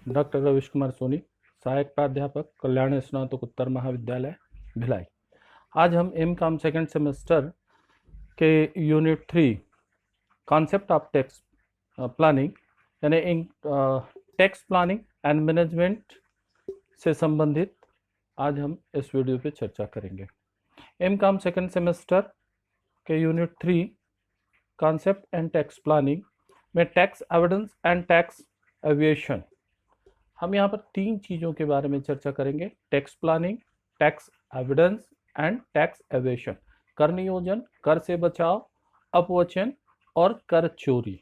Doctor रविश कुमार सोनी, सहायक प्राध्यापक, कल्याण स्नातकोत्तर महाविद्यालय, भिलाई। आज हम एम.कॉम सेकेंड सेमेस्टर के unit 3 concept of tax planning यानी टैक्स प्लानिंग एंड मैनेजमेंट से संबंधित आज हम इस वीडियो पे चर्चा करेंगे। एम.कॉम सेकेंड सेमेस्टर के unit 3 concept and tax planning में tax evidence and tax aviation, हम यहाँ पर 3 चीज़ों के बारे में चर्चा करेंगे। Tax planning, tax evidence and tax aviation. कर नियोजन, कर से बचाव, अपवचन और कर चोरी।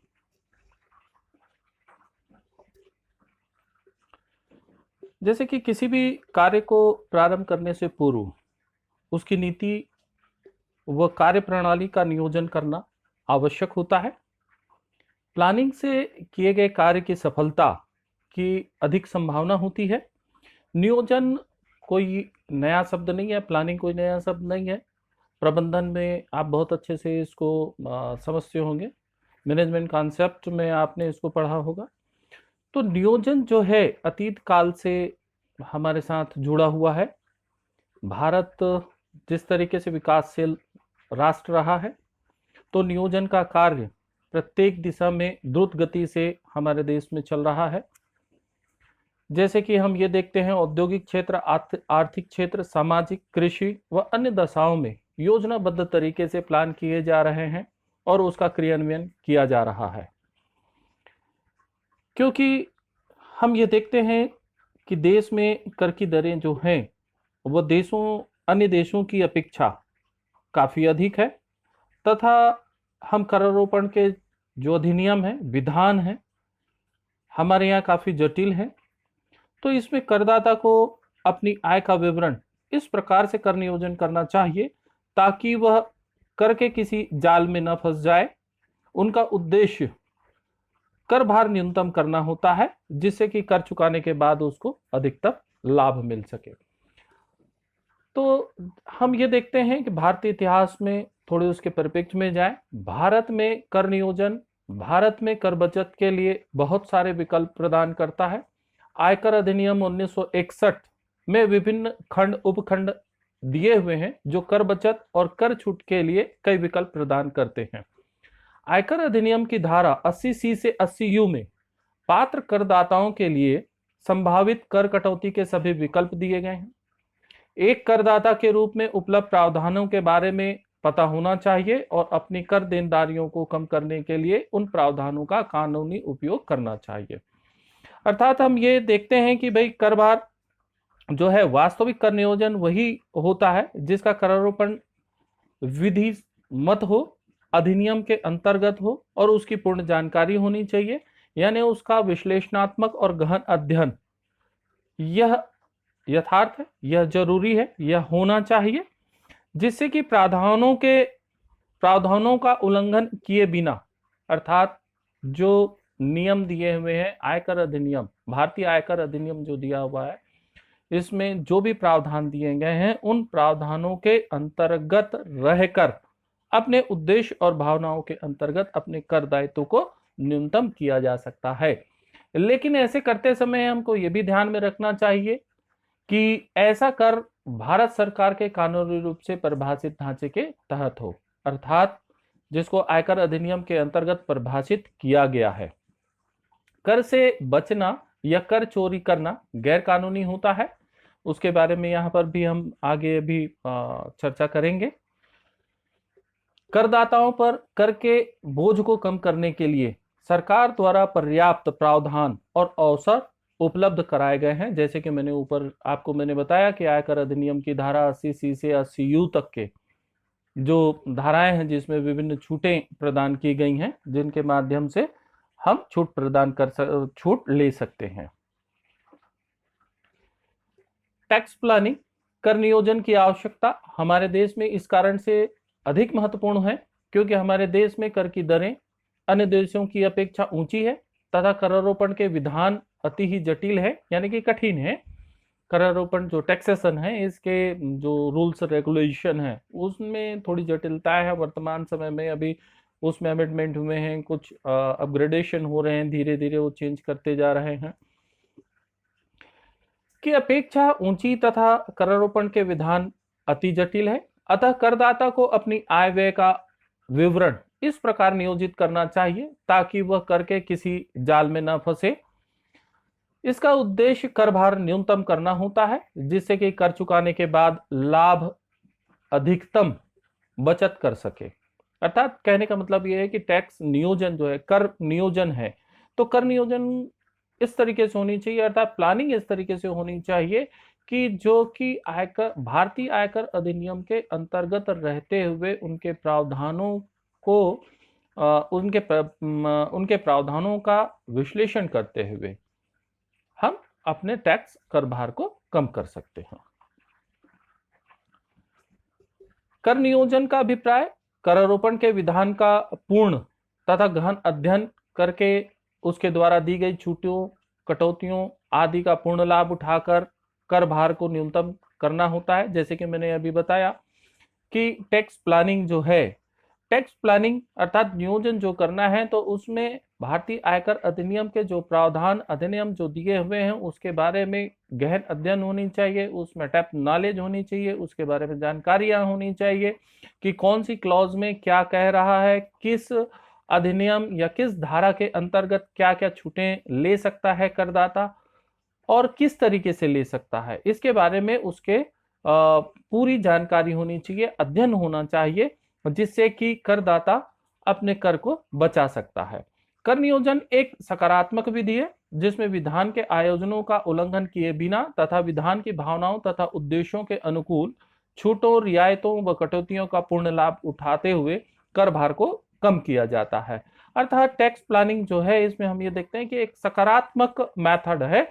जैसे कि किसी भी कार्य को प्रारंभ करने से पूर्व उसकी नीति व कार्य प्रणाली का नियोजन करना आवश्यक होता है। प्लानिंग से किए गए कार्य की सफलता की अधिक संभावना होती है। नियोजन कोई नया शब्द नहीं है, प्लानिंग कोई नया शब्द नहीं है। प्रबंधन में आप बहुत अच्छे से इसको समझते होंगे, मैनेजमेंट कॉन्सेप्ट में आपने इसको पढ़ा होगा। तो नियोजन जो है अतीत काल से हमारे साथ जुड़ा हुआ है। भारत जिस तरीके से विकासशील राष्ट्र रहा है, तो नियोजन का कार्य प्रत्येक दिशा में द्रुत गति से हमारे देश में चल रहा है। जैसे कि हम ये देखते हैं, औद्योगिक क्षेत्र, आर्थिक क्षेत्र, सामाजिक, कृषि व अन्य दशाओं में योजनाबद्ध तरीके से प्लान किए जा रहे हैं और उसका क्रियान्वयन किया जा रहा है। क्योंकि हम ये देखते हैं कि देश में कर की दरें जो हैं वो अन्य देशों की अपेक्षा काफ़ी अधिक है, तथा हम करारोपण के जो अधिनियम है, विधान है, हमारे यहाँ काफ़ी जटिल है। तो इसमें करदाता को अपनी आय का विवरण इस प्रकार से कर नियोजन करना चाहिए ताकि वह कर के किसी जाल में न फंस जाए। उनका उद्देश्य कर भार न्यूनतम करना होता है, जिससे कि कर चुकाने के बाद उसको अधिकतम लाभ मिल सके। तो हम ये देखते हैं कि भारतीय इतिहास में थोड़े उसके परिप्रेक्ष्य में जाएं। भारत में कर नियोजन भारत में कर बचत के लिए बहुत सारे विकल्प प्रदान करता है। आयकर अधिनियम 1961 में विभिन्न खंड उपखंड दिए हुए हैं जो कर बचत और कर छूट के लिए कई विकल्प प्रदान करते हैं। आयकर अधिनियम की धारा 80C से 80U में पात्र करदाताओं के लिए संभावित कर कटौती के सभी विकल्प दिए गए हैं। एक करदाता के रूप में उपलब्ध प्रावधानों के बारे में पता होना चाहिए और अपनी कर देनदारियों को कम करने के लिए उन प्रावधानों का कानूनी उपयोग करना चाहिए। अर्थात हम ये देखते हैं कि भाई कर भार जो है, वास्तविक कर नियोजन वही होता है जिसका करारोपण विधि मत हो, अधिनियम के अंतर्गत हो और उसकी पूर्ण जानकारी होनी चाहिए, यानी उसका विश्लेषणात्मक और गहन अध्ययन यह यथार्थ है, यह जरूरी है, यह होना चाहिए, जिससे कि प्रावधानों का उल्लंघन किए बिना, अर्थात जो नियम दिए हुए हैं, आयकर अधिनियम, भारतीय आयकर अधिनियम जो दिया हुआ है, इसमें जो भी प्रावधान दिए गए हैं उन प्रावधानों के अंतर्गत रहकर अपने उद्देश्य और भावनाओं के अंतर्गत अपने कर दायित्व को न्यूनतम किया जा सकता है। लेकिन ऐसे करते समय हमको ये भी ध्यान में रखना चाहिए कि ऐसा कर भारत सरकार के कानूनी रूप से परिभाषित ढांचे के तहत हो, अर्थात जिसको आयकर अधिनियम के अंतर्गत परिभाषित किया गया है। कर से बचना या कर चोरी करना गैर कानूनी होता है। उसके बारे में यहाँ पर भी हम आगे भी चर्चा करेंगे। करदाताओं पर कर के बोझ को कम करने के लिए सरकार द्वारा पर्याप्त प्रावधान और अवसर उपलब्ध कराए गए हैं। जैसे कि मैंने बताया कि आयकर अधिनियम की धारा 80C से 80U तक के जो धाराएं हैं जिसमें विभिन्न छूटें प्रदान की गई हैं, जिनके माध्यम से हम छूट ले सकते हैं। टैक्स प्लानिंग, कर नियोजन की आवश्यकता हमारे देश में इस कारण से अधिक महत्वपूर्ण है क्योंकि हमारे देश में कर की दरें अन्य देशों की अपेक्षा ऊंची है तथा करारोपण के विधान अति ही जटिल है, यानी कि कठिन है। करारोपण जो टैक्सेशन है, इसके जो रूल्स रेगुलेशन है उसमें थोड़ी जटिलता है। वर्तमान समय में अभी उसमें अमेंडमेंट हुए हैं, कुछ अपग्रेडेशन हो रहे हैं, धीरे धीरे वो चेंज करते जा रहे हैं। की अपेक्षा ऊंची तथा करारोपण के विधान अति जटिल है। अतः करदाता को अपनी आय व्यय का विवरण इस प्रकार नियोजित करना चाहिए ताकि वह कर के किसी जाल में न फंसे। इसका उद्देश्य कर भार न्यूनतम करना होता है, जिससे कि कर चुकाने के बाद लाभ अधिकतम बचत कर सके। अर्थात कहने का मतलब यह है कि टैक्स नियोजन जो है, कर नियोजन है, तो कर नियोजन इस तरीके से होनी चाहिए, अर्थात प्लानिंग इस तरीके से होनी चाहिए कि जो कि आयकर, भारतीय आयकर अधिनियम के अंतर्गत रहते हुए उनके प्रावधानों को उनके प्रावधानों का विश्लेषण करते हुए हम अपने टैक्स कर भार को कम कर सकते हैं। कर नियोजन का अभिप्राय करारोपण के विधान का पूर्ण तथा गहन अध्ययन करके उसके द्वारा दी गई छूटों, कटौतियों आदि का पूर्ण लाभ उठाकर कर भार को न्यूनतम करना होता है। जैसे कि मैंने अभी बताया कि टैक्स प्लानिंग जो है, टैक्स प्लानिंग अर्थात नियोजन जो करना है, तो उसमें भारतीय आयकर अधिनियम के जो प्रावधान अधिनियम जो दिए हुए हैं उसके बारे में गहन अध्ययन होनी चाहिए, उसमें डेप्थ नॉलेज होनी चाहिए, उसके बारे में जानकारियां होनी चाहिए कि कौन सी क्लॉज में क्या कह रहा है, किस अधिनियम या किस धारा के अंतर्गत क्या क्या छूटें ले सकता है करदाता और किस तरीके से ले सकता है, इसके बारे में उसके पूरी जानकारी होनी चाहिए, अध्ययन होना चाहिए, जिससे कि करदाता अपने कर को बचा सकता है। कर नियोजन एक सकारात्मक विधि है जिसमें विधान के आयोजनों का उल्लंघन किए बिना तथा विधान की भावनाओं तथा उद्देश्यों के अनुकूल छूटों, रियायतों व कटौतियों का पूर्ण लाभ उठाते हुए कर भार को कम किया जाता है। अर्थात टैक्स प्लानिंग जो है, इसमें हम ये देखते हैं कि एक सकारात्मक मेथड है।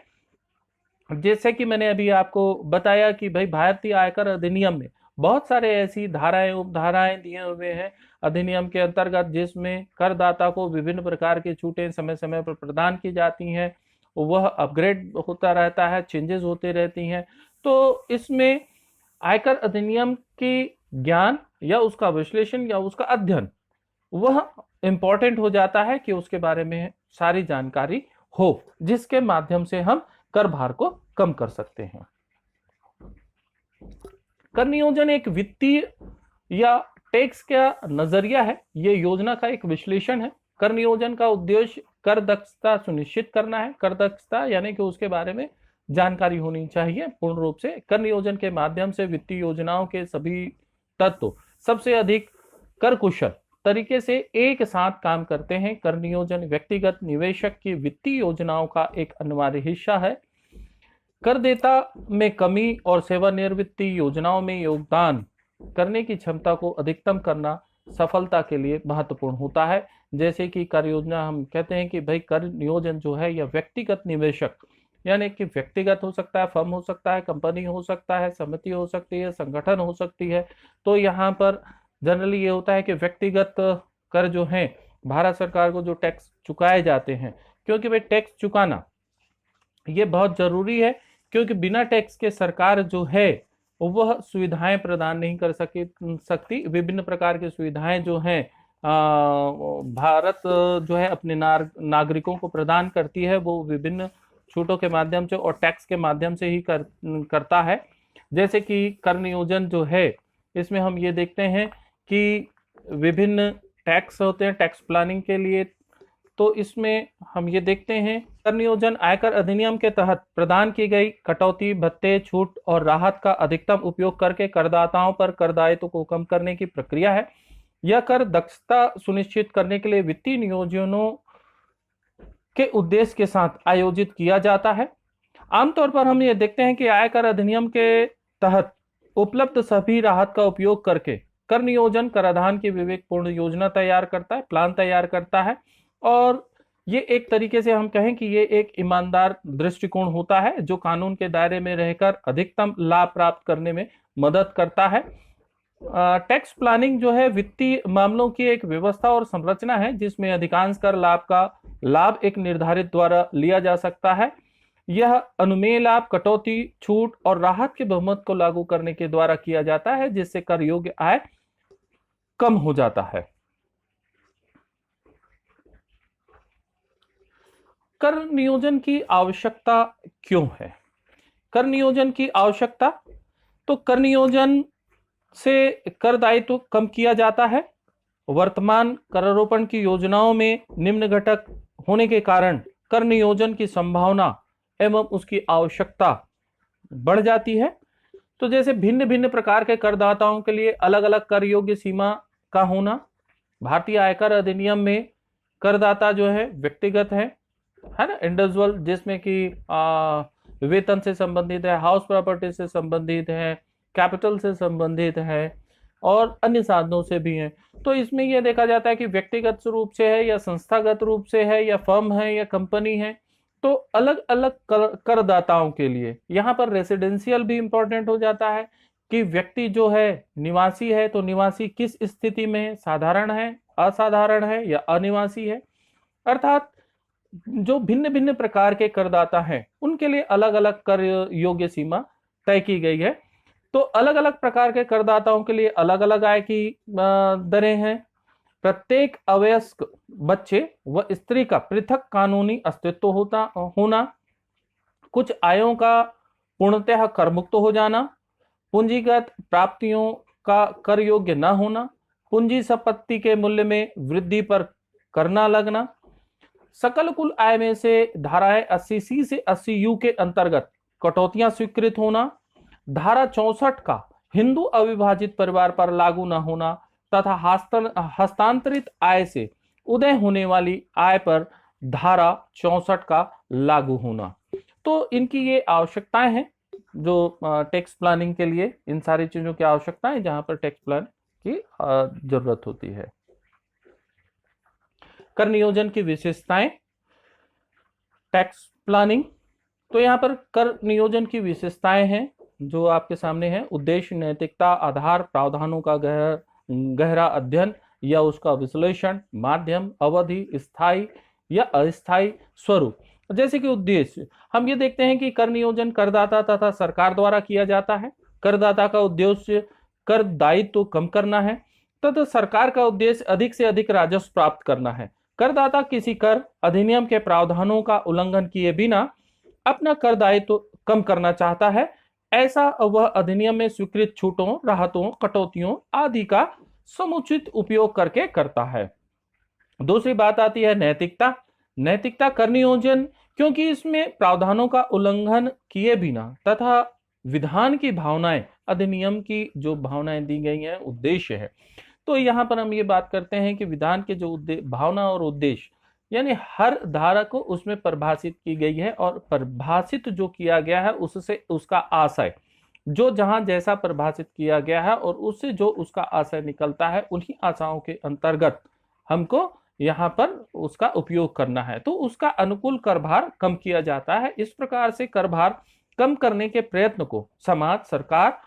जैसे कि मैंने अभी आपको बताया कि भाई भारतीय आयकर अधिनियम में बहुत सारे ऐसी धाराएं, उपधाराएं दिए हुए हैं अधिनियम के अंतर्गत, जिसमें करदाता को विभिन्न प्रकार की छूटें समय समय पर प्रदान की जाती हैं, वह अपग्रेड होता रहता है, चेंजेस होते रहती हैं। तो इसमें आयकर अधिनियम की ज्ञान या उसका विश्लेषण या उसका अध्ययन वह इंपॉर्टेंट हो जाता है कि उसके बारे में सारी जानकारी हो, जिसके माध्यम से हम कर भार को कम कर सकते हैं। कर नियोजन एक वित्तीय या टैक्स का नजरिया है, यह योजना का एक विश्लेषण है। कर नियोजन का उद्देश्य कर दक्षता सुनिश्चित करना है। कर दक्षता यानी कि उसके बारे में जानकारी होनी चाहिए पूर्ण रूप से। कर नियोजन के माध्यम से वित्तीय योजनाओं के सभी तत्व सबसे अधिक कर कुशल तरीके से एक साथ काम करते हैं। कर नियोजन व्यक्तिगत निवेशक की वित्तीय योजनाओं का एक अनिवार्य हिस्सा है। करदेता में कमी और सेवानिवृत्ति योजनाओं में योगदान करने की क्षमता को अधिकतम करना सफलता के लिए महत्वपूर्ण होता है। जैसे कि कर योजना, हम कहते हैं कि भाई कर नियोजन जो है यह व्यक्तिगत निवेशक, यानी कि व्यक्तिगत हो सकता है, फर्म हो सकता है, कंपनी हो सकता है, समिति हो सकती है, संगठन हो सकती है। तो यहाँ पर जनरली ये होता है कि व्यक्तिगत कर जो है भारत सरकार को जो टैक्स चुकाए जाते हैं, क्योंकि भाई टैक्स चुकाना ये बहुत जरूरी है, क्योंकि बिना टैक्स के सरकार जो है वह सुविधाएं प्रदान नहीं कर सकती। विभिन्न प्रकार की सुविधाएं जो हैं भारत जो है अपने नागरिकों को प्रदान करती है, वो विभिन्न छूटों के माध्यम से और टैक्स के माध्यम से ही करता है। जैसे कि कर नियोजन जो है, इसमें हम ये देखते हैं कि विभिन्न टैक्स होते हैं टैक्स प्लानिंग के लिए। तो इसमें हम ये देखते हैं कर नियोजन आयकर अधिनियम के तहत प्रदान की गई कटौती, भत्ते, छूट और राहत का अधिकतम उपयोग करके करदाताओं पर कर दायित्व को कम करने की प्रक्रिया है। यह कर दक्षता सुनिश्चित करने के लिए वित्तीय नियोजनों के उद्देश्य के साथ आयोजित किया जाता है। आमतौर पर हम ये देखते हैं कि आयकर अधिनियम के तहत उपलब्ध सभी राहत का उपयोग करके कर नियोजन कराधान की विवेकपूर्ण योजना तैयार करता है, प्लान तैयार करता है, और ये एक तरीके से हम कहें कि ये एक ईमानदार दृष्टिकोण होता है जो कानून के दायरे में रहकर अधिकतम लाभ प्राप्त करने में मदद करता है। टैक्स प्लानिंग जो है वित्तीय मामलों की एक व्यवस्था और संरचना है जिसमें अधिकांश कर लाभ का लाभ एक निर्धारित द्वारा लिया जा सकता है। यह अनुमेय लाभ, कटौती, छूट और राहत के बहुमत को लागू करने के द्वारा किया जाता है, जिससे कर योग्य आय कम हो जाता है। कर नियोजन की आवश्यकता क्यों है? कर नियोजन की आवश्यकता। तो कर नियोजन से कर दायित्व कम किया जाता है। वर्तमान करारोपण की योजनाओं में निम्न घटक होने के कारण कर नियोजन की संभावना एवं उसकी आवश्यकता बढ़ जाती है। तो जैसे भिन्न भिन्न प्रकार के करदाताओं के लिए अलग अलग कर योग्य सीमा का होना। भारतीय आयकर अधिनियम में करदाता जो है व्यक्तिगत है ना, इंडिविजुअल, जिसमें कि वेतन से संबंधित है, हाउस प्रॉपर्टी से संबंधित है, कैपिटल से संबंधित है और अन्य साधनों से भी है। तो इसमें यह देखा जाता है कि व्यक्तिगत रूप से है या संस्थागत रूप से है या फर्म है या कंपनी है। तो अलग अलग करदाताओं के लिए यहाँ पर रेसिडेंशियल भी इंपॉर्टेंट हो जाता है कि व्यक्ति जो है निवासी है, तो निवासी किस स्थिति में है, साधारण है, असाधारण है या अनिवासी है। अर्थात जो भिन्न भिन्न प्रकार के करदाता हैं उनके लिए अलग अलग कर योग्य सीमा तय की गई है। तो अलग अलग प्रकार के करदाताओं के लिए अलग अलग आय की दरें हैं। प्रत्येक अवयस्क बच्चे व स्त्री का पृथक कानूनी अस्तित्व होना, कुछ आयों का पूर्णतः कर मुक्त हो जाना, पूंजीगत प्राप्तियों का कर योग्य न होना, पूंजी संपत्ति के मूल्य में वृद्धि पर कर न लगना, सकल कुल आय में से धाराएं 80C से 80U के अंतर्गत कटौतियां स्वीकृत होना, धारा 64 का हिंदू अविभाजित परिवार पर लागू न होना तथा हस्तांतरित आय से उदय होने वाली आय पर धारा 64 का लागू होना। तो इनकी ये आवश्यकताएं हैं जो टैक्स प्लानिंग के लिए, इन सारी चीजों की आवश्यकताएं जहां पर टैक्स प्लान की जरूरत होती है। कर नियोजन की विशेषताएं, टैक्स प्लानिंग। तो यहाँ पर कर नियोजन की विशेषताएं हैं जो आपके सामने है। उद्देश्य, नैतिकता, आधार, प्रावधानों का गहरा अध्ययन या उसका विश्लेषण, माध्यम, अवधि, स्थायी या अस्थायी स्वरूप। जैसे कि उद्देश्य, हम ये देखते हैं कि कर नियोजन करदाता तथा सरकार द्वारा किया जाता है। करदाता का उद्देश्य कर दायित्व कम करना है तथा सरकार का उद्देश्य अधिक से अधिक राजस्व प्राप्त करना है। करदाता किसी कर अधिनियम के प्रावधानों का उल्लंघन किए बिना अपना कर दायित्व कम करना चाहता है। ऐसा वह अधिनियम में स्वीकृत छूटों, राहतों, कटौतियों आदि का समुचित उपयोग करके करता है। दूसरी बात आती है नैतिकता। नैतिकता कर नियोजन, क्योंकि इसमें प्रावधानों का उल्लंघन किए बिना तथा विधान की भावनाएं, अधिनियम की जो भावनाएं दी गई हैं, उद्देश्य है। तो यहाँ पर हम ये बात करते हैं कि विधान के जो भावना और उद्देश्य, यानी हर धारा को उसमें परिभाषित की गई है और परिभाषित जो किया गया है उससे उसका आशय, जो जहां जैसा परिभाषित किया गया है और उससे जो उसका आशय निकलता है, उन्हीं आशाओं के अंतर्गत हमको यहाँ पर उसका उपयोग करना है। तो उसका अनुकूल कर भार कम किया जाता है। इस प्रकार से कर भार कम करने के प्रयत्न को समाज, सरकार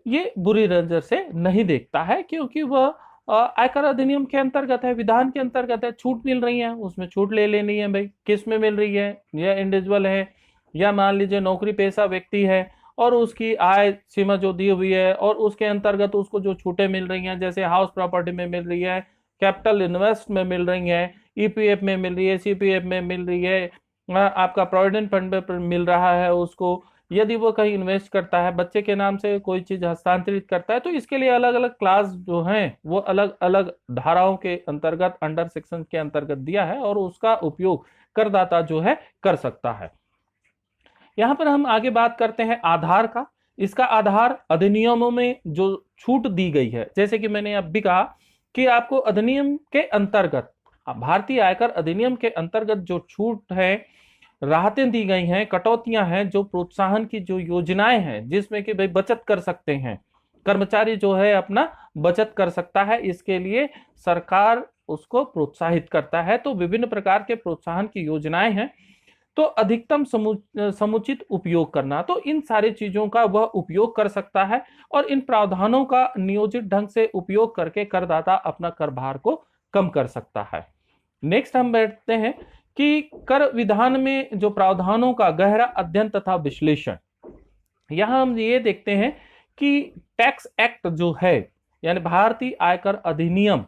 ये बुरी नजर से नहीं देखता है, क्योंकि वह आयकर अधिनियम के अंतर्गत है, विधान के अंतर्गत है। छूट मिल रही है, उसमें छूट ले लेनी है भाई। किस में मिल रही है? या इंडिविजुअल है या मान लीजिए नौकरी पेशा व्यक्ति है और उसकी आय सीमा जो दी हुई है और उसके अंतर्गत उसको जो छूटें मिल रही हैं, जैसे हाउस प्रॉपर्टी में मिल रही है, कैपिटल इन्वेस्ट में मिल रही है, ईपीएफ में मिल रही है, सीपीएफ में मिल रही है, आपका प्रोविडेंट फंड में मिल रहा है उसको, यदि वो कहीं इन्वेस्ट करता है, बच्चे के नाम से कोई चीज हस्तांतरित करता है, तो इसके लिए अलग अलग क्लास जो हैं वो अलग अलग धाराओं के अंतर्गत, अंडर सेक्शन के अंतर्गत दिया है और उसका उपयोग करदाता जो है कर सकता है। यहाँ पर हम आगे बात करते हैं आधार का। इसका आधार अधिनियमों में जो छूट दी गई है, जैसे कि मैंने अब भी कहा कि आपको अधिनियम के अंतर्गत, भारतीय आयकर अधिनियम के अंतर्गत जो छूट है, राहतें दी गई हैं, कटौतियां हैं, जो प्रोत्साहन की जो योजनाएं हैं, जिसमें कि भाई बचत कर सकते हैं, कर्मचारी जो है अपना बचत कर सकता है, इसके लिए सरकार उसको प्रोत्साहित करता है। तो विभिन्न प्रकार के प्रोत्साहन की योजनाएं हैं। तो अधिकतम समुचित उपयोग करना, तो इन सारी चीजों का वह उपयोग कर सकता है और इन प्रावधानों का नियोजित ढंग से उपयोग करके करदाता अपना कर भार को कम कर सकता है। नेक्स्ट हम बैठते हैं कि कर विधान में जो प्रावधानों का गहरा अध्ययन तथा विश्लेषण। यहां हम ये देखते हैं कि टैक्स एक्ट जो है, यानी भारतीय आयकर अधिनियम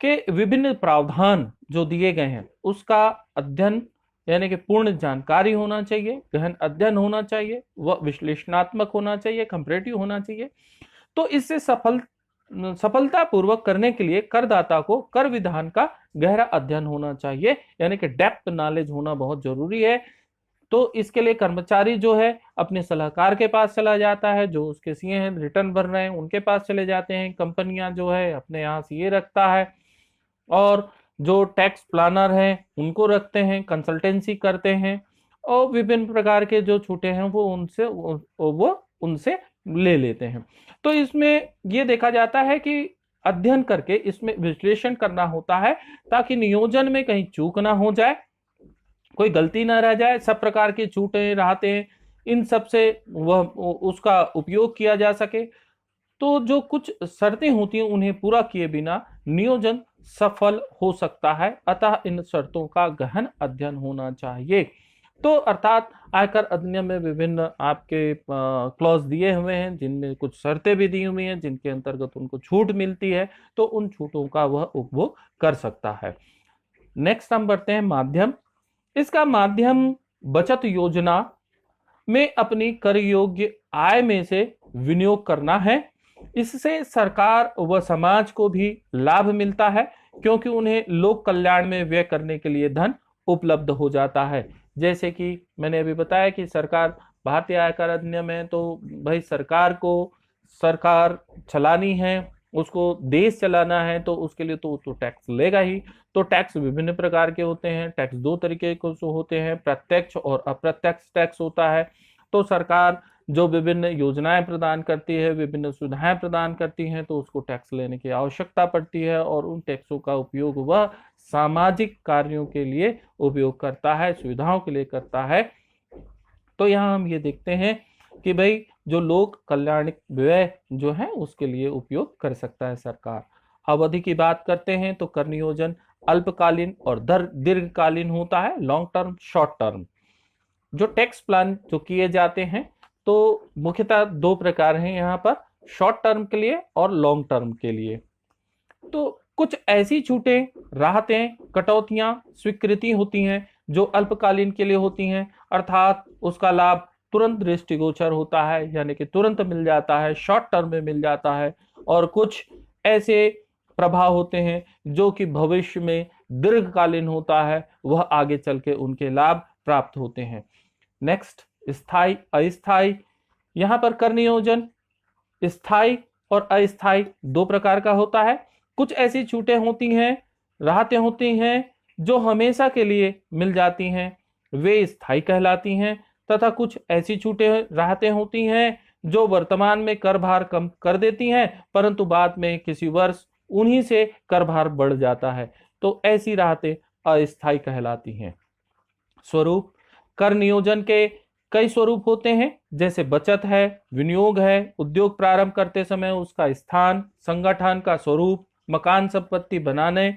के विभिन्न प्रावधान जो दिए गए हैं, उसका अध्ययन यानी कि पूर्ण जानकारी होना चाहिए, गहन अध्ययन होना चाहिए, वह विश्लेषणात्मक होना चाहिए, कंपैरेटिव होना चाहिए। तो इससे सफलतापूर्वक करने के लिए करदाता को कर विधान का गहरा अध्ययन होना चाहिए, यानी कि डेप्थ नॉलेज होना बहुत जरूरी है। तो इसके लिए कर्मचारी जो है अपने सलाहकार के पास चला जाता है, जो उसके सीए हैं, रिटर्न भर रहे हैं, उनके पास चले जाते हैं। कंपनियां जो है अपने यहाँ सीए रखता है, और जो टैक्स प्लानर हैं उनको रखते हैं, कंसल्टेंसी करते हैं, और विभिन्न प्रकार के जो छूटे हैं वो उनसे ले लेते हैं। तो इसमें ये देखा जाता है कि अध्ययन करके इसमें विश्लेषण करना होता है, ताकि नियोजन में कहीं चूक ना हो जाए, कोई गलती ना रह जाए, सब प्रकार की छूटें राहतें इन सब से वह उसका उपयोग किया जा सके। तो जो कुछ शर्तें होती हैं उन्हें पूरा किए बिना नियोजन सफल हो सकता है, अतः इन शर्तों का गहन अध्ययन होना चाहिए। तो अर्थात आयकर अधिनियम में विभिन्न आपके क्लॉज दिए हुए हैं, जिनमें कुछ शर्तें भी दी हुई हैं, जिनके अंतर्गत उनको छूट मिलती है, तो उन छूटों का वह उपभोग कर सकता है। नेक्स्ट हम बढ़ते हैं माध्यम। इसका माध्यम बचत योजना में अपनी कर योग्य आय में से विनियोग करना है। इससे सरकार व समाज को भी लाभ मिलता है, क्योंकि उन्हें लोक कल्याण में व्यय करने के लिए धन उपलब्ध हो जाता है। जैसे कि मैंने अभी बताया कि सरकार, भारतीय आयकर अधिनियम है, तो भाई सरकार चलानी है, उसको देश चलाना है, तो उसके लिए तो टैक्स लेगा ही। तो टैक्स विभिन्न प्रकार के होते हैं। टैक्स दो तरीके के होते हैं, प्रत्यक्ष और अप्रत्यक्ष टैक्स होता है। तो सरकार जो विभिन्न योजनाएं प्रदान करती है, विभिन्न सुविधाएं प्रदान करती हैं, तो उसको टैक्स लेने की आवश्यकता पड़ती है, और उन टैक्सों का उपयोग वह सामाजिक कार्यों के लिए उपयोग करता है, सुविधाओं के लिए करता है। तो यहाँ हम ये देखते हैं कि भाई जो लोक कल्याणिक व्यय जो है उसके लिए उपयोग कर सकता है सरकार। अवधि की बात करते हैं तो कर नियोजन अल्पकालीन और दीर्घकालीन होता है, लॉन्ग टर्म, शॉर्ट टर्म। जो टैक्स प्लान जो किए जाते हैं तो मुख्यतः दो प्रकार हैं यहाँ पर, शॉर्ट टर्म के लिए और लॉन्ग टर्म के लिए। तो कुछ ऐसी छूटें, राहतें, कटौतियां, स्वीकृति होती हैं जो अल्पकालीन के लिए होती हैं, अर्थात उसका लाभ तुरंत दृष्टिगोचर होता है, यानी कि तुरंत मिल जाता है, शॉर्ट टर्म में मिल जाता है। और कुछ ऐसे प्रभाव होते हैं जो कि भविष्य में दीर्घकालीन होता है, वह आगे चल के उनके लाभ प्राप्त होते हैं। नेक्स्ट, स्थायी अस्थायी। यहां पर कर नियोजन स्थायी और अस्थायी दो प्रकार का होता है। कुछ ऐसी छूटें होती हैं, राहतें होती हैं जो हमेशा के लिए मिल जाती हैं, वे स्थायी कहलाती हैं। तथा कुछ ऐसी छूटें राहतें होती हैं जो वर्तमान में कर भार कम कर देती हैं, परंतु बाद में किसी वर्ष उन्हीं से कर भार बढ़ जाता है, तो ऐसी राहतें अस्थायी कहलाती हैं। स्वरूप, कर नियोजन के कई स्वरूप होते हैं, जैसे बचत है, विनियोग है, उद्योग प्रारंभ करते समय उसका स्थान, संगठन का स्वरूप, मकान संपत्ति बनाने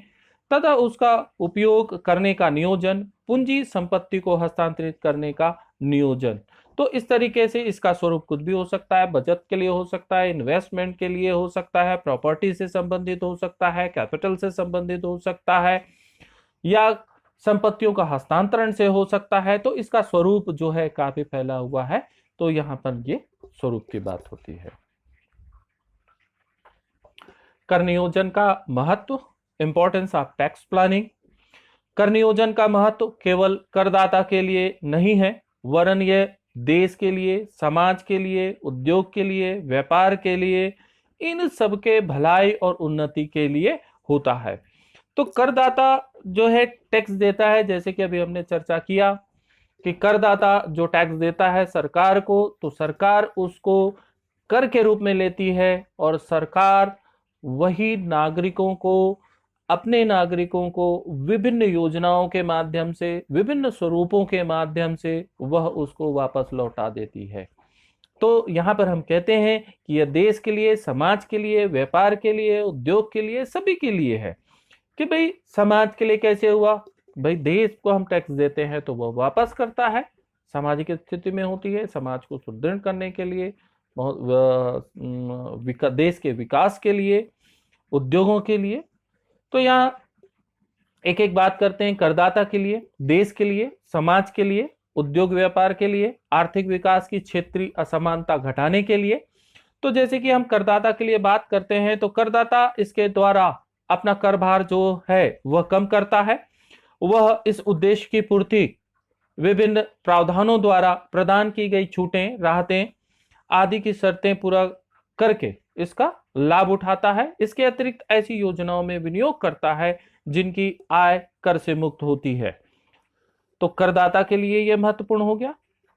तथा उसका उपयोग करने का नियोजन, पूंजी संपत्ति को हस्तांतरित करने का नियोजन। तो इस तरीके से इसका स्वरूप कुछ भी हो सकता है, बचत के लिए हो सकता है, इन्वेस्टमेंट के लिए हो सकता है, प्रॉपर्टी से संबंधित हो सकता है, कैपिटल से संबंधित हो सकता है, या संपत्तियों का हस्तांतरण से हो सकता है। तो इसका स्वरूप जो है काफी फैला हुआ है, तो यहां पर ये स्वरूप की बात होती है। कर नियोजन का महत्व, इंपॉर्टेंस ऑफ टैक्स प्लानिंग। कर नियोजन का महत्व केवल करदाता के लिए नहीं है, वरन यह देश के लिए, समाज के लिए, उद्योग के लिए, व्यापार के लिए, इन सबके भलाई और उन्नति के लिए होता है। तो करदाता जो है टैक्स देता है, जैसे कि अभी हमने चर्चा किया कि करदाता जो टैक्स देता है सरकार को, तो सरकार उसको कर के रूप में लेती है, और सरकार वही नागरिकों को, अपने नागरिकों को विभिन्न योजनाओं के माध्यम से, विभिन्न स्वरूपों के माध्यम से वह उसको वापस लौटा देती है। तो यहाँ पर हम कहते हैं कि यह देश के लिए, समाज के लिए, व्यापार के लिए, उद्योग के लिए, सभी के लिए है। कि भाई समाज के लिए कैसे हुआ, भाई देश को हम टैक्स देते हैं तो वह वापस करता है, सामाजिक स्थिति में होती है, समाज को सुदृढ़ करने के लिए, देश के विकास के लिए, उद्योगों के लिए। तो यहाँ एक एक बात करते हैं। करदाता के लिए, देश के लिए, समाज के लिए, उद्योग व्यापार के लिए, आर्थिक विकास की क्षेत्रीय असमानता घटाने के लिए। तो जैसे कि हम करदाता के लिए बात करते हैं, तो करदाता इसके द्वारा अपना कर भार जो है वह कम करता है। वह इस उद्देश्य की पूर्ति विभिन्न प्रावधानों द्वारा प्रदान की गई छूटें, राहतें आदि की शर्तें पूरा करके इसका लाभ उठाता है। इसके अतिरिक्त ऐसी योजनाओं में विनियोग करता है जिनकी आय कर से मुक्त होती है। तो करदाता के लिए यह महत्वपूर्ण हो गया,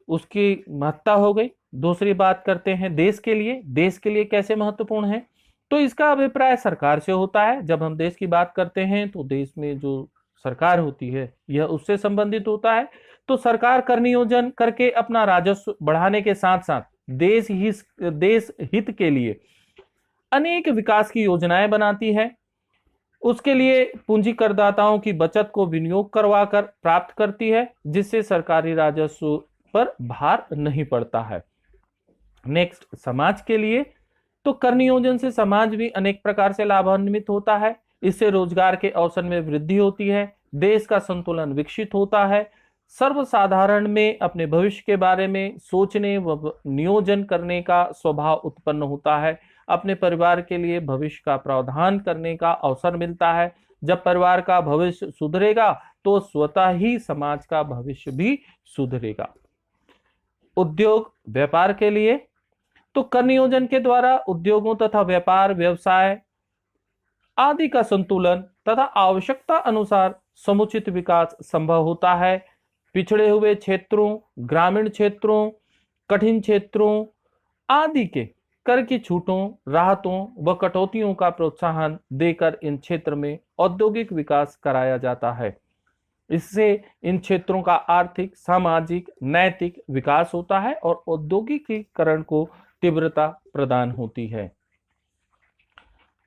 उसकी महत्ता हो गई। दूसरी बात करते हैं देश के लिए। देश के लिए कैसे महत्वपूर्ण है, तो इसका अभिप्राय सरकार से होता है। जब हम देश की बात करते हैं तो देश में जो सरकार होती है यह उससे संबंधित होता है। तो सरकार कर नियोजन करके अपना राजस्व बढ़ाने के साथ साथ देश हित के लिए अनेक विकास की योजनाएं बनाती है। उसके लिए पूंजी करदाताओं की बचत को विनियोग करवाकर प्राप्त करती है, जिससे सरकारी राजस्व पर भार नहीं पड़ता है। नेक्स्ट, समाज के लिए। तो कर नियोजन से समाज भी अनेक प्रकार से लाभान्वित होता है। इससे रोजगार के अवसर में वृद्धि होती है, देश का संतुलन विकसित होता है, सर्वसाधारण में अपने भविष्य के बारे में सोचने व नियोजन करने का स्वभाव उत्पन्न होता है, अपने परिवार के लिए भविष्य का प्रावधान करने का अवसर मिलता है। जब परिवार का भविष्य सुधरेगा तो स्वतः ही समाज का भविष्य भी सुधरेगा। उद्योग व्यापार के लिए। तो कर नियोजन के द्वारा उद्योगों तथा व्यापार व्यवसाय आदि का संतुलन तथा आवश्यकता अनुसार समुचित विकास संभव होता है। पिछड़े हुए क्षेत्रों, ग्रामीण क्षेत्रों, कठिन क्षेत्रों आदि के कर की छूटों, राहतों व कटौतियों का प्रोत्साहन देकर इन क्षेत्र में औद्योगिक विकास कराया जाता है। इससे इन क्षेत्रों का आर्थिक, सामाजिक, नैतिक विकास होता है और औद्योगिकीकरण को तीव्रता प्रदान होती है।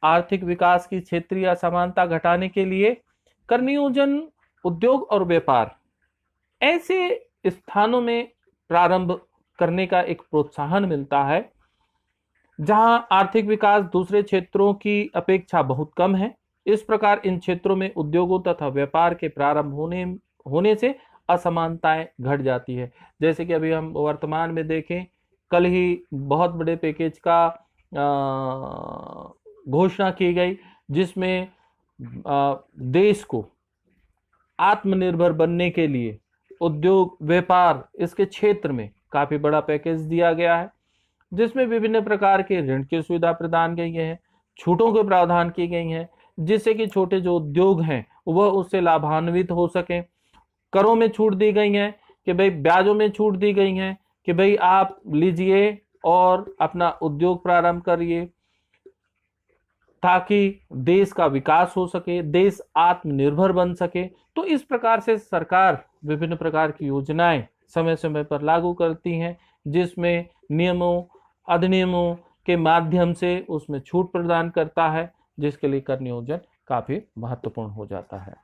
आर्थिक विकास की क्षेत्रीय असमानता घटाने के लिए कर नियोजन, उद्योग और व्यापार ऐसे स्थानों में प्रारंभ करने का एक प्रोत्साहन मिलता है जहां आर्थिक विकास दूसरे क्षेत्रों की अपेक्षा बहुत कम है। इस प्रकार इन क्षेत्रों में उद्योगों तथा व्यापार के प्रारंभ होने से असमानताएं घट जाती है। जैसे कि अभी हम वर्तमान में देखें, कल ही बहुत बड़े पैकेज का घोषणा की गई, जिसमें देश को आत्मनिर्भर बनने के लिए उद्योग व्यापार इसके क्षेत्र में काफी बड़ा पैकेज दिया गया है, जिसमें विभिन्न प्रकार के ऋण की सुविधा प्रदान की गई है, छूटों के प्रावधान की गई हैं, जिससे कि छोटे जो उद्योग हैं वह उससे लाभान्वित हो सके। करों में छूट दी गई है कि भाई, ब्याजों में छूट दी गई है कि भाई आप लीजिए और अपना उद्योग प्रारंभ करिए, ताकि देश का विकास हो सके, देश आत्मनिर्भर बन सके। तो इस प्रकार से सरकार विभिन्न प्रकार की योजनाएं समय समय पर लागू करती हैं, जिसमें नियमों, अधिनियमों के माध्यम से उसमें छूट प्रदान करता है, जिसके लिए कर नियोजन काफी महत्वपूर्ण हो जाता है।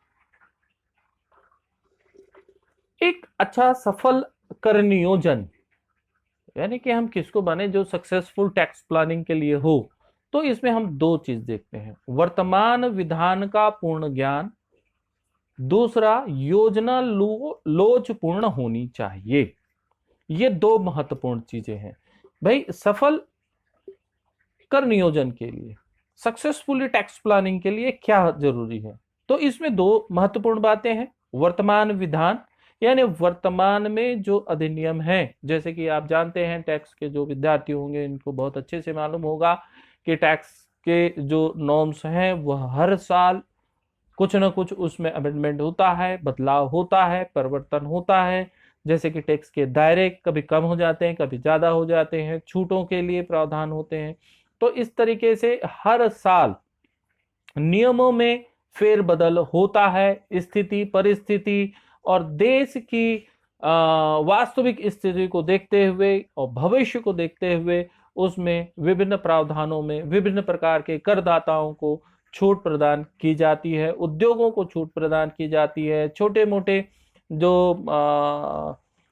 एक अच्छा सफल कर नियोजन यानी कि हम किसको बने, जो सक्सेसफुल टैक्स प्लानिंग के लिए हो। तो इसमें हम दो चीज देखते हैं, वर्तमान विधान का पूर्ण ज्ञान, दूसरा योजना लोचपूर्ण होनी चाहिए। ये दो महत्वपूर्ण चीजें हैं भाई। सफल कर नियोजन के लिए, सक्सेसफुली टैक्स प्लानिंग के लिए क्या जरूरी है, तो इसमें दो महत्वपूर्ण बातें हैं। वर्तमान विधान यानी वर्तमान में जो अधिनियम है, जैसे कि आप जानते हैं टैक्स के जो विद्यार्थी होंगे इनको बहुत अच्छे से मालूम होगा कि टैक्स के जो नॉर्म्स हैं वह हर साल कुछ ना कुछ उसमें अमेंडमेंट होता है, बदलाव होता है, परिवर्तन होता है। जैसे कि टैक्स के दायरे कभी कम हो जाते हैं, कभी ज्यादा हो जाते हैं, छूटों के लिए प्रावधान होते हैं। तो इस तरीके से हर साल नियमों में फेरबदल होता है। स्थिति, परिस्थिति और देश की वास्तविक स्थिति को देखते हुए और भविष्य को देखते हुए उसमें विभिन्न प्रावधानों में विभिन्न प्रकार के करदाताओं को छूट प्रदान की जाती है, उद्योगों को छूट प्रदान की जाती है, छोटे मोटे जो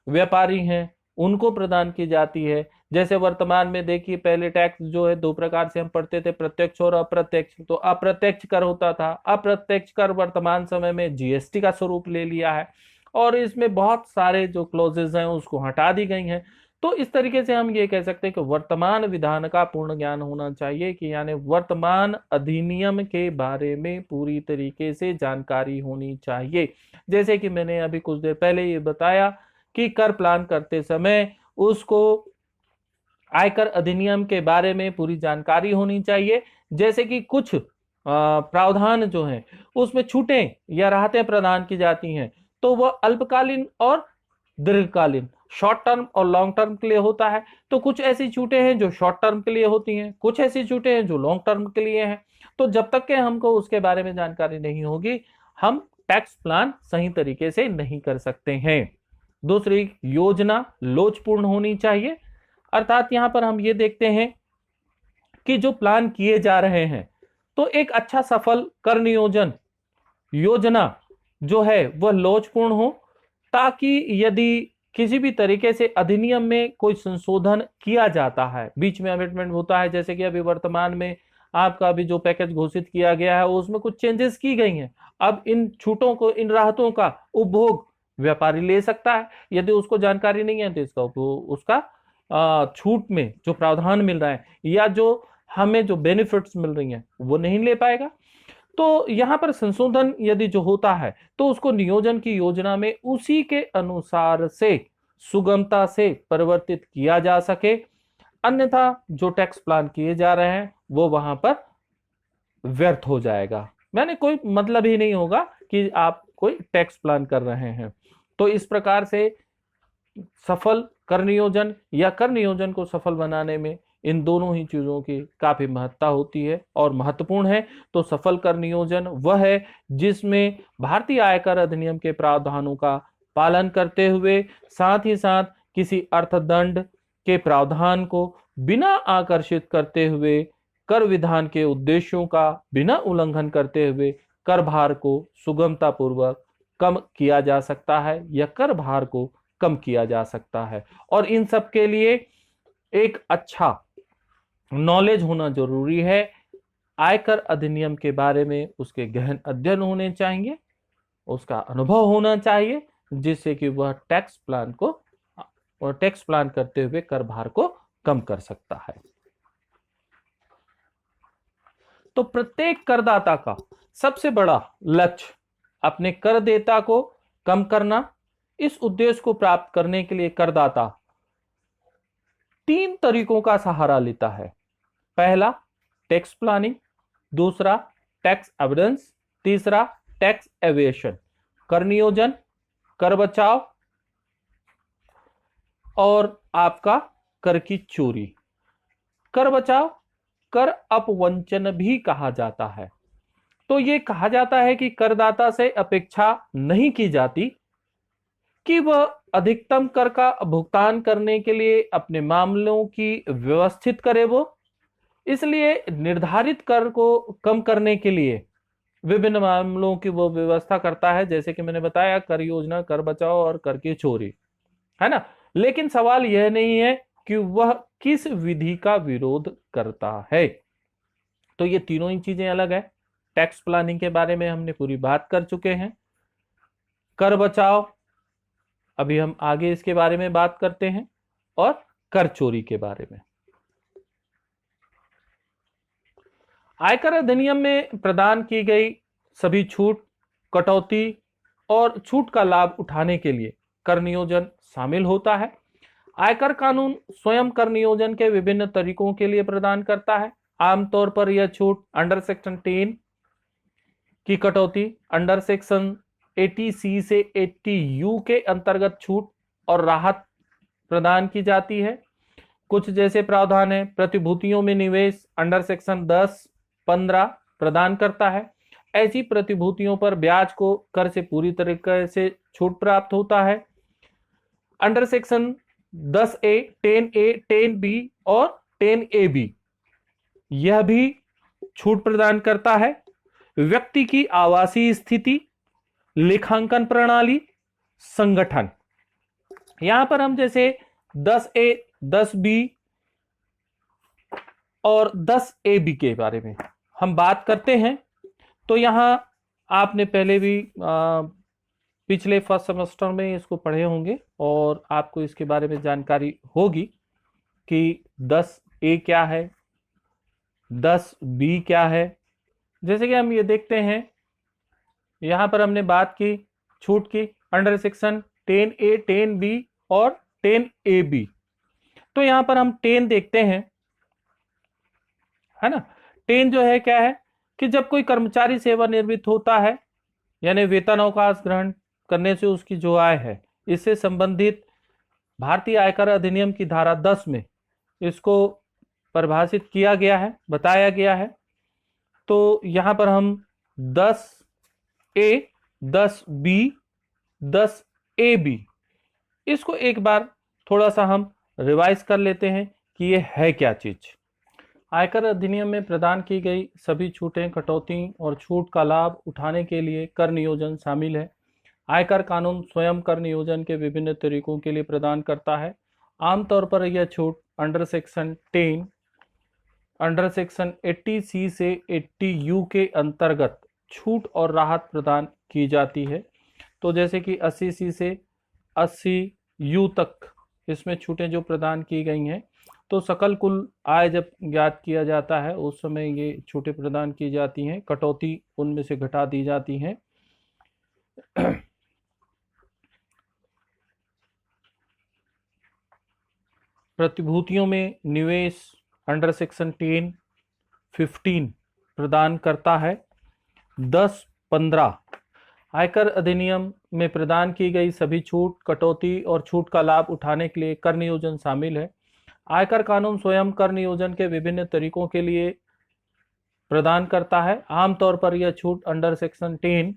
व्यापारी हैं उनको प्रदान की जाती है। जैसे वर्तमान में देखिए, पहले टैक्स जो है दो प्रकार से हम पढ़ते थे, प्रत्यक्ष और अप्रत्यक्ष। तो अप्रत्यक्ष कर होता था, अप्रत्यक्ष कर वर्तमान समय में जीएसटी का स्वरूप ले लिया है और इसमें बहुत सारे जो क्लॉजेज हैं उसको हटा दी गई हैं। तो इस तरीके से हम ये कह सकते हैं कि वर्तमान विधान का पूर्ण ज्ञान होना चाहिए, कि यानी वर्तमान अधिनियम के बारे में पूरी तरीके से जानकारी होनी चाहिए। जैसे कि मैंने अभी कुछ देर पहले ये बताया कि कर प्लान करते समय उसको आयकर अधिनियम के बारे में पूरी जानकारी होनी चाहिए। जैसे कि कुछ प्रावधान जो हैं उसमें छूटें या राहतें प्रदान की जाती हैं, तो वह अल्पकालीन और दीर्घकालीन, शॉर्ट टर्म और लॉन्ग टर्म के लिए होता है। तो कुछ ऐसी छूटें हैं जो शॉर्ट टर्म के लिए होती हैं, कुछ ऐसी छूटें हैं जो लॉन्ग टर्म के लिए हैं। तो जब तक के हमको उसके बारे में जानकारी नहीं होगी, हम टैक्स प्लान सही तरीके से नहीं कर सकते हैं। दूसरी, योजना लोचपूर्ण होनी चाहिए। अर्थात यहां पर हम ये देखते हैं कि जो प्लान किए जा रहे हैं, तो एक अच्छा सफल कर नियोजन योजना जो है वह लोचपूर्ण हो, ताकि यदि किसी भी तरीके से अधिनियम में कोई संशोधन किया जाता है, बीच में अमेंडमेंट होता है, जैसे कि अभी वर्तमान में आपका अभी जो पैकेज घोषित किया गया है उसमें कुछ चेंजेस की गई हैं। अब इन छूटों को, इन राहतों का उपभोग व्यापारी ले सकता है। यदि उसको जानकारी नहीं है तो इसका उसका छूट में जो प्रावधान मिल रहा है या जो हमें जो बेनिफिट्स मिल रही हैं वो नहीं ले पाएगा। तो यहां पर संशोधन यदि जो होता है तो उसको नियोजन की योजना में उसी के अनुसार से सुगमता से परिवर्तित किया जा सके, अन्यथा जो टैक्स प्लान किए जा रहे हैं वो वहां पर व्यर्थ हो जाएगा। मैंने कोई मतलब ही नहीं होगा कि आप कोई टैक्स प्लान कर रहे हैं। तो इस प्रकार से सफल कर नियोजन या कर नियोजन को सफल बनाने में इन दोनों ही चीजों की काफी महत्ता होती है और महत्वपूर्ण है। तो सफल कर नियोजन वह है जिसमें भारतीय आयकर अधिनियम के प्रावधानों का पालन करते हुए, साथ ही साथ किसी अर्थदंड के प्रावधान को बिना आकर्षित करते हुए, कर विधान के उद्देश्यों का बिना उल्लंघन करते हुए कर भार को सुगमता पूर्वक कम किया जा सकता है या कर भार को कम किया जा सकता है। और इन सब के लिए एक अच्छा नॉलेज होना जरूरी है। आयकर अधिनियम के बारे में उसके गहन अध्ययन होने चाहिए, उसका अनुभव होना चाहिए, जिससे कि वह टैक्स प्लान करते हुए कर भार को कम कर सकता है। तो प्रत्येक करदाता का सबसे बड़ा लक्ष्य अपने कर देयता को कम करना। इस उद्देश्य को प्राप्त करने के लिए करदाता 3 तरीकों का सहारा लेता है। पहला, टैक्स प्लानिंग, दूसरा टैक्स एविडेंस, तीसरा टैक्स एवेशन। कर नियोजन, कर बचाव और आपका कर की चोरी। कर बचाव कर अपवंचन भी कहा जाता है। तो यह कहा जाता है कि करदाता से अपेक्षा नहीं की जाती कि वह अधिकतम कर का भुगतान करने के लिए अपने मामलों की व्यवस्थित करे। वो इसलिए निर्धारित कर को कम करने के लिए विभिन्न मामलों की वो व्यवस्था करता है, जैसे कि मैंने बताया, कर योजना, कर बचाव और कर की चोरी, है ना। लेकिन सवाल यह नहीं है कि वह किस विधि का विरोध करता है। तो ये तीनों ही चीजें अलग है। टैक्स प्लानिंग के बारे में हमने पूरी बात कर चुके हैं। कर बचाव अभी हम आगे इसके बारे में बात करते हैं, और कर चोरी के बारे में। आयकर अधिनियम में प्रदान की गई सभी छूट, कटौती और छूट का लाभ उठाने के लिए कर नियोजन शामिल होता है। आयकर कानून स्वयं कर नियोजन के विभिन्न तरीकों के लिए प्रदान करता है। आमतौर पर यह छूट अंडर सेक्शन 10 की कटौती, अंडर सेक्शन 80C से 80U के अंतर्गत छूट और राहत प्रदान की जाती है। कुछ जैसे प्रावधान है, प्रतिभूतियों में निवेश अंडर सेक्शन 10-15 प्रदान करता है। ऐसी प्रतिभूतियों पर ब्याज को कर से पूरी तरीके से छूट प्राप्त होता है। Under section 10A, 10A, 10B और 10AB यह भी छूट प्रदान करता है। व्यक्ति की आवासीय स्थिति, लेखांकन प्रणाली, संगठन, यहां पर हम जैसे 10A, 10B और 10AB के बारे में हम बात करते हैं। तो यहाँ आपने पहले भी पिछले फर्स्ट सेमेस्टर में इसको पढ़े होंगे और आपको इसके बारे में जानकारी होगी कि 10A क्या है, 10B क्या है। जैसे कि हम ये देखते हैं, यहाँ पर हमने बात की छूट की अंडर सेक्शन 10A, 10B और 10AB। तो यहाँ पर हम 10 देखते हैं, है ना। 10 जो है क्या है कि जब कोई कर्मचारी सेवानिवृत्त होता है, यानी वेतन अवकाश ग्रहण करने से उसकी जो आय है, इससे संबंधित भारतीय आयकर अधिनियम की धारा 10 में इसको परिभाषित किया गया है, बताया गया है। तो यहाँ पर हम 10A, 10B, 10AB इसको एक बार थोड़ा सा हम रिवाइज कर लेते हैं कि ये है क्या चीज। आयकर अधिनियम में प्रदान की गई सभी छूटें, कटौती और छूट का लाभ उठाने के लिए कर नियोजन शामिल है। आयकर कानून स्वयं कर नियोजन के विभिन्न तरीकों के लिए प्रदान करता है। आमतौर पर यह छूट under section 10, under section 80C से 80U के अंतर्गत छूट और राहत प्रदान की जाती है। तो जैसे कि 80C से 80U तक इसमें छूटें जो प्रदान की गई हैं, तो सकल कुल आय जब ज्ञात किया जाता है उस समय ये छूटें प्रदान की जाती हैं, कटौती उनमें से घटा दी जाती हैं। प्रतिभूतियों में निवेश अंडर सेक्शन 10, 15 प्रदान करता है। 10, 15 आयकर अधिनियम में प्रदान की गई सभी छूट, कटौती और छूट का लाभ उठाने के लिए कर नियोजन शामिल है। आयकर कानून स्वयं कर नियोजन के विभिन्न तरीकों के लिए प्रदान करता है। आमतौर पर यह छूट अंडर सेक्शन 10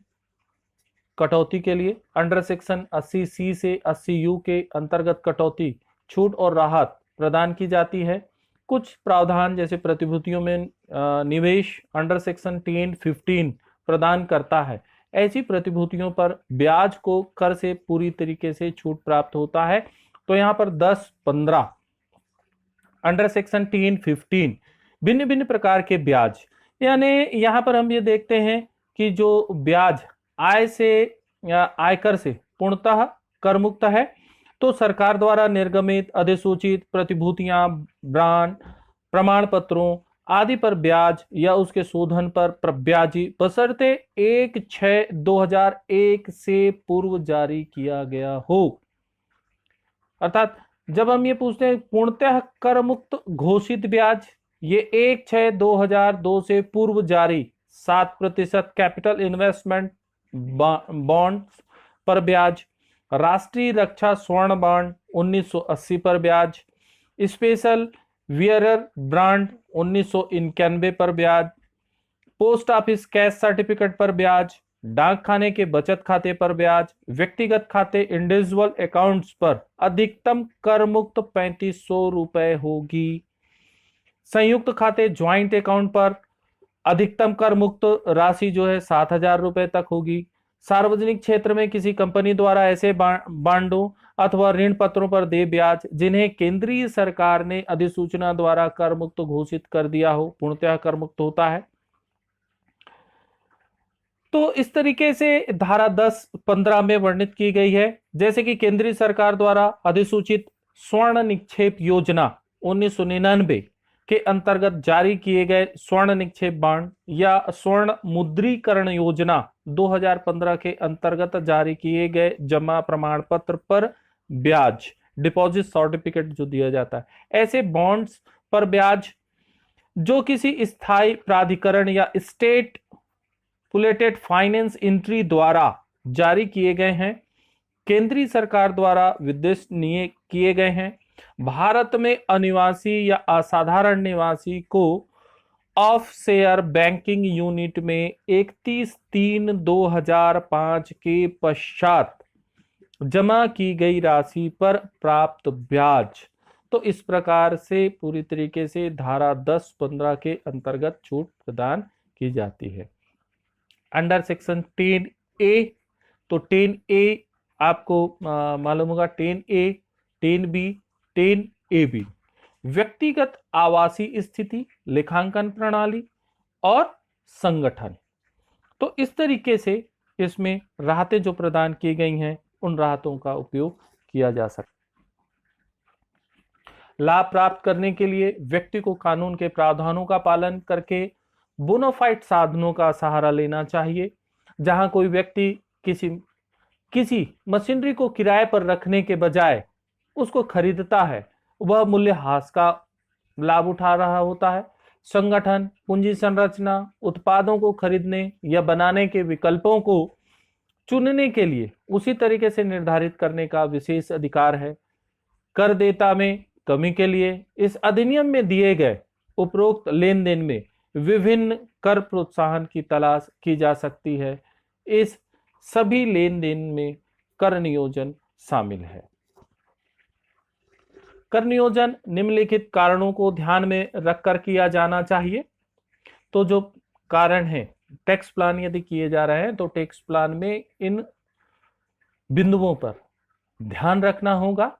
कटौती के लिए, अंडर सेक्शन 80C से 80U के अंतर्गत कटौती, छूट और राहत प्रदान की जाती है। कुछ प्रावधान जैसे प्रतिभूतियों में निवेश अंडर सेक्शन 10, 15 प्रदान करता है। ऐसी प्रतिभूतियों पर ब्याज को कर से पूरी तरीके से छूट प्राप्त होता है। तो यहाँ पर 10, 15 अंडर सेक्शन 10, 15 भिन्न भिन्न प्रकार के ब्याज, यानी यहाँ पर हम ये देखते हैं कि जो ब्याज आय से या आयकर से पूर्णतः कर मुक्त है। तो सरकार द्वारा निर्गमित अधिसूचित प्रतिभूतियां, ब्रांड, प्रमाण पत्रों आदि पर ब्याज या उसके शोधन पर प्रब्याजी बशर्ते 1/6/2001 से पूर्व जारी किया गया हो। अर्थात जब हम ये पूछते हैं पूर्णतः कर मुक्त घोषित ब्याज, ये 1/6/2002 से पूर्व जारी 7% कैपिटल इन्वेस्टमेंट बॉन्ड्स पर ब्याज, राष्ट्रीय रक्षा स्वर्ण बॉन्ड 1980 पर ब्याज, स्पेशल वियरर ब्रांड 1991 पर ब्याज, पोस्ट ऑफिस कैश सर्टिफिकेट पर ब्याज, डाक खाने के बचत खाते पर ब्याज, व्यक्तिगत खाते इंडिविजुअल अकाउंट्स पर अधिकतम कर मुक्त 3500 रुपए होगी। संयुक्त खाते ज्वाइंट अकाउंट पर अधिकतम कर मुक्त राशि जो है 7000 रुपए तक होगी। सार्वजनिक क्षेत्र में किसी कंपनी द्वारा ऐसे बांडों अथवा ऋण पत्रों पर दे ब्याज जिन्हें केंद्रीय सरकार ने अधिसूचना द्वारा कर मुक्त घोषित कर दिया हो, पूर्णतः कर मुक्त होता है। तो इस तरीके से धारा 10, 15 में वर्णित की गई है। जैसे कि केंद्रीय सरकार द्वारा अधिसूचित स्वर्ण निक्षेप योजना 1999 के अंतर्गत जारी किए गए स्वर्ण निक्षेप बॉन्ड या स्वर्ण मुद्रीकरण योजना 2015 के अंतर्गत जारी किए गए जमा प्रमाण पत्र पर ब्याज, डिपॉजिट सर्टिफिकेट जो दिया जाता है, ऐसे बॉन्ड्स पर ब्याज जो किसी स्थायी प्राधिकरण या स्टेट पुलेटेड फाइनेंस एंट्री द्वारा जारी किए गए हैं, केंद्रीय सरकार द्वारा विदेश किए गए हैं, भारत में अनिवासी या असाधारण निवासी को ऑफ शेयर बैंकिंग यूनिट में 31/3/2005 के पश्चात जमा की गई राशि पर प्राप्त ब्याज। तो इस प्रकार से पूरी तरीके से धारा 10, 15 के अंतर्गत छूट प्रदान की जाती है। अंडर सेक्शन 10A, तो 10A आपको मालूम होगा, 10A, 10B, 10A-B, व्यक्तिगत आवासीय स्थिति, लेखांकन प्रणाली और संगठन। तो इस तरीके से इसमें राहतें जो प्रदान की गई हैं उन राहतों का उपयोग किया जा सकता है। लाभ प्राप्त करने के लिए व्यक्ति को कानून के प्रावधानों का पालन करके बोनाफाइड साधनों का सहारा लेना चाहिए। जहां कोई व्यक्ति किसी मशीनरी को किराए पर रखने के बजाय उसको खरीदता है, वह मूल्यह्रास का लाभ उठा रहा होता है। संगठन पूंजी संरचना, उत्पादों को खरीदने या बनाने के विकल्पों को चुनने के लिए उसी तरीके से निर्धारित करने का विशेष अधिकार है। करदाता में कमी के लिए इस अधिनियम में दिए गए उपरोक्त लेन देन में विभिन्न कर प्रोत्साहन की तलाश की जा सकती है। इस सभी लेन देन में कर नियोजन शामिल है। कर नियोजन निम्नलिखित कारणों को ध्यान में रखकर किया जाना चाहिए। तो जो कारण है, टैक्स प्लान यदि किए जा रहे हैं तो टैक्स प्लान में इन बिंदुओं पर ध्यान रखना होगा।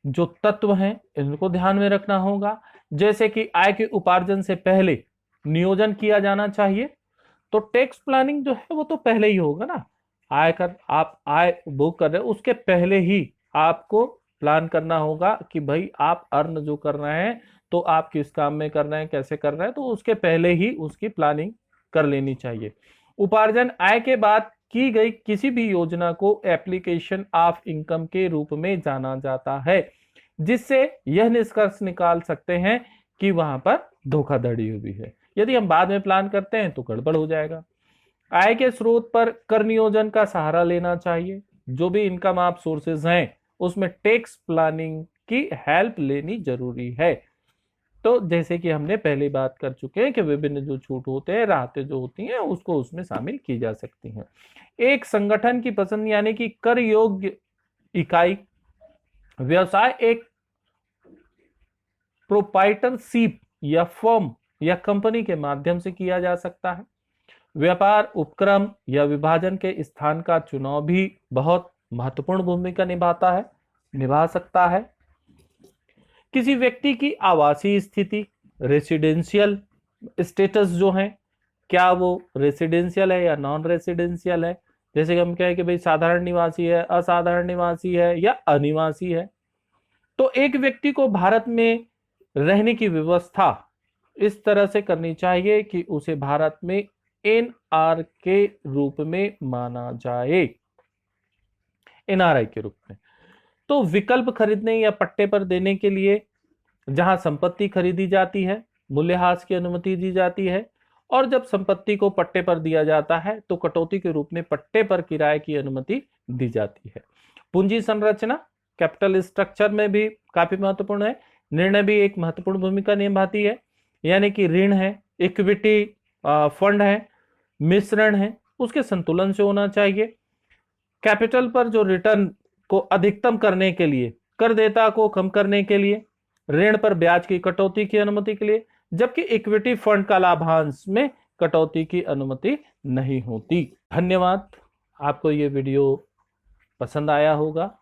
जो तत्व हैं इनको ध्यान में रखना होगा, जैसे कि आय के उपार्जन से पहले नियोजन किया जाना चाहिए। तो टैक्स प्लानिंग जो है वो तो पहले ही होगा ना, आप आय भोग कर रहे हो उसके पहले ही आपको प्लान करना होगा कि भाई आप अर्न जो कर रहे हैं तो आप किस काम में कर रहे हैं, कैसे कर रहे हैं, तो उसके पहले ही उसकी प्लानिंग कर लेनी चाहिए। उपार्जन आय के बाद की गई किसी भी योजना को एप्लीकेशन ऑफ इनकम के रूप में जाना जाता है, जिससे यह निष्कर्ष निकाल सकते हैं कि वहां पर धोखाधड़ी हुई है। यदि हम बाद में प्लान करते हैं तो गड़बड़ हो जाएगा। आय के स्रोत पर कर नियोजन का सहारा लेना चाहिए। जो भी इनकम आप सोर्सेज हैं उसमें टैक्स प्लानिंग की हेल्प लेनी जरूरी है। तो जैसे कि हमने पहले बात कर चुके हैं कि विभिन्न जो छूट होते हैं, राहतें जो होती हैं, उसको उसमें शामिल की जा सकती हैं। एक संगठन की पसंद यानी कि कर योग्य इकाई व्यवसाय एक प्रोप्राइटरशिप या फर्म या कंपनी के माध्यम से किया जा सकता है। व्यापार उपक्रम या विभाजन के स्थान का चुनाव भी बहुत महत्वपूर्ण भूमिका निभा सकता है। किसी व्यक्ति की आवासीय स्थिति, रेसिडेंशियल स्टेटस जो है, क्या वो रेसिडेंशियल है या नॉन रेसिडेंशियल है। जैसे कि हम कहें कि भाई साधारण निवासी है, असाधारण निवासी है या अनिवासी है। तो एक व्यक्ति को भारत में रहने की व्यवस्था इस तरह से करनी चाहिए कि उसे भारत में एनआर के रूप में माना जाए, एनआरआई के रूप में। तो विकल्प खरीदने या पट्टे पर देने के लिए जहां संपत्ति खरीदी जाती है, मूल्यह्रास की अनुमति दी जाती है, और जब संपत्ति को पट्टे पर दिया जाता है तो कटौती के रूप में पट्टे पर किराए की अनुमति दी जाती है। पूंजी संरचना, कैपिटल स्ट्रक्चर में भी काफी महत्वपूर्ण है। निर्णय भी एक महत्वपूर्ण भूमिका निभाती है, यानी कि ऋण है, इक्विटी फंड है, मिश्रण है, उसके संतुलन से होना चाहिए। कैपिटल पर जो रिटर्न को अधिकतम करने के लिए, करदाता को कम करने के लिए, ऋण पर ब्याज की कटौती की अनुमति के लिए, जबकि इक्विटी फंड का लाभांश में कटौती की अनुमति नहीं होती। धन्यवाद। आपको ये वीडियो पसंद आया होगा।